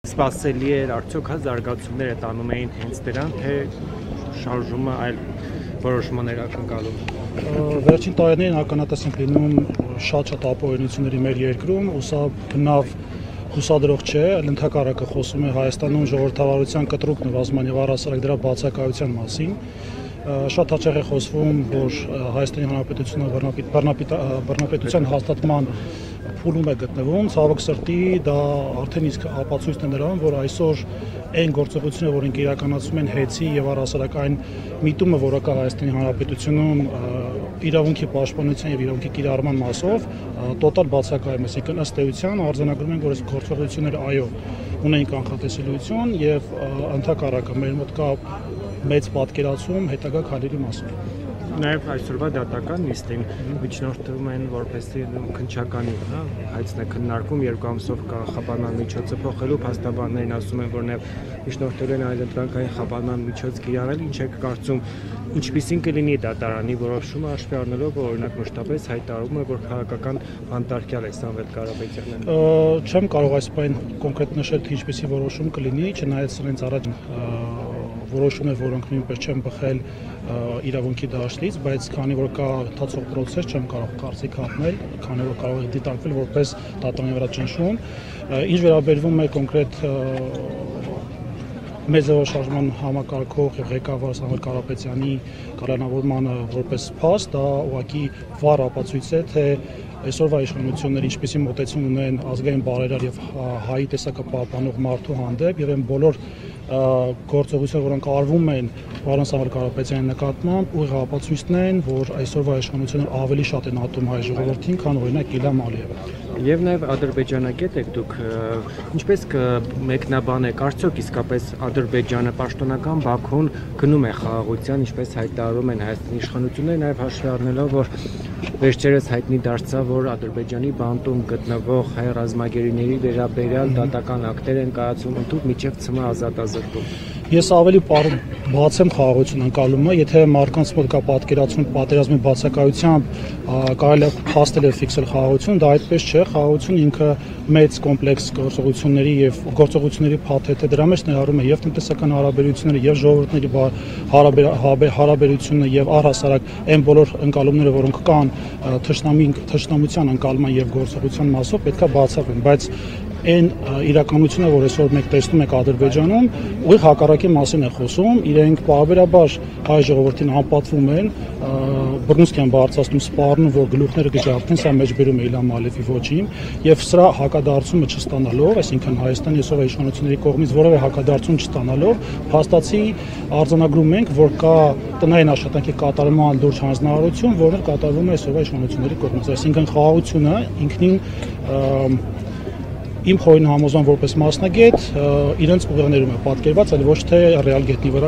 Սպասելի էր արդյոք զարգացումները տանում էին հենց դրան, թե շարժումը այլ որոշումներ ակնկալում։ Վերջին տարիներին ականատես ենք լինում շատ ապօրինությունների մեր երկրում, ու սա բնավ հուսադրող չէ, ընդհակառակը խոսում է Հայաստանում ժողովրդավարության կտրուկ նվազման եւ առհասարակ դրա բացակայության մասին։ Շատ հաճախ է խոսվում, որ Հայաստանի Հանրապետությունը բռնապետության հաստատման փուլում է գտնվում, ցավոք սրտի դա արդեն իսկ ապացույցն է նրան, որ այսօր այն գործողությունները, որոնք իրականացում են հեծի եւ առհասարակ այն միտումը, որը կա Հայաստանի Հանրապետությունում իրավունքի պաշտպանության եւ իրավունքի կիրառման մասով, տոտալ բացակայում է, այսինքն ըստ էության արձանագրում են, որ այս գործողությունները այո ունեն կանխատեսելիություն եւ ընդհակառակը մեր մոտ կա մեծ պատկերացում հետագա քայլերի մասին։ Նաև այսօրվա դատական նիստին միջնորդում են որպեսզի քննչականի, հայցն է քննարկում, 2 ամսով խաբանման միջոցը փոխելու, փաստաբաններն ասում են, որ նաև միջնորդել են այլընտրանքային խաբանման միջոց կիրառել, ինչ եք կարծում, ինչպիսին կլինի դատարանի որոշումը հաշվի առնելով, որ օրինակ մշտապես հայտարարում է, որ քաղաքական անտարքյալ է Սամվել Կարապետյանը։ Չեմ կարող այս բան կոնկրետ նշել, թե ինչպիսի որոշում կլինի, չնայած սրանց առաջ որոշումներ, որոնք նույնպես չեն բխել իրավունքի դաշտից, բայց քանի որ կա ընթացող process, չեմ կարող կարծիք հատնել, քանի որ կարող է դիտարկվել որպես դատարանի վրա ճնշում։ Ինչ վերաբերվում է կոնկրետ մեծ շարժման համակարգող եւ ղեկավար Սամվել Կարապետյանի կալանավորմանը որպես փաստ, դա ուղղակի վառ ապացույց է, թե այսօրվա իշխանությունները ինչպիսի մոտեցում ունեն ազգային բարերար եւ հայի տեսակը պահպանող մարդու հանդեպ եւ այն բոլոր գործողությունները, որոնք արվում են պարոն Սամվել Կարապետյանի նկատմամբ, ուղիղ ապացույցն են, որ այսօրվա իշխանությունները ավելի շատ են ատում հայ ժողովրդին, քան օրինակ Իլհամ Ալիևը։ Եվ նաև ադրբեջանագետ եք դուք, ինչպես կմեկնաբանեք, արդյոք իսկապես Ադրբեջանը պաշտոնական Բաքուն գնում է խաղաղության, ինչպես հայտարարում են Հայաստանի իշխանությունները, նաև հաշվի առնելով, որ վերջերս հայտնի դարձավ, որ Ադրբեջանի բանտում գտնվող հայ ռազմագերիների վերաբերյալ դատական ակտեր են կայացում ընդհանուր միջև ՑՄ ազատազրկում։ Ես ավելի բաց եմ խաղաղություն անցալումը, եթե մարդկանց մոտ կա պատկերացում պատերազմի բացակայությամբ կարելի է փաստել եւ ֆիքսել խաղաղություն, դա այդպես չէ, խաղաղություն ինքը մեծ կոմպլեքս գործողությունների փաթեթ է, դրա մեջ ներառում է եւ տնտեսական հարաբերությունները, եւ ժողովուրդների հարաբերությունը եւ առհասարակ այն բոլոր ընկալումները, որոնք կան թշնամության ընկալման եւ գործողության մասով, պետքա բացառվեն, բայց այն իրականությունը, որ այսօր մենք տեսնում ենք Ադրբեջանում, ուղիղ հակառակի մասին է խոսում, իրենք պարբերաբար հայ ժողովրդին անպատվում են, բռնուցք են բարձրացնում, սպառնում, որ գլուխները կջարդեն, սա մեջբերում է Իլհամ Ալիևի ոչին, եւ սրա հակադարձումը չստանալով, այսինքն Հայաստանի այսօր իշխանությունների կողմից որևէ հակադարձում չստանալով, փաստացի արձանագրում ենք, որ կա տնային աշխատանքի կատարման լուրջ հանձնարարություն, որը կատարվում է այսօրվա իշխանությունների կողմից, այսինքն խաղաղությունը ինքնին իմ խորին համոզման որպես մասնագետ իրենց ուղեղներում է պատկերված, այլ ոչ թե ռեալ գետնի վրա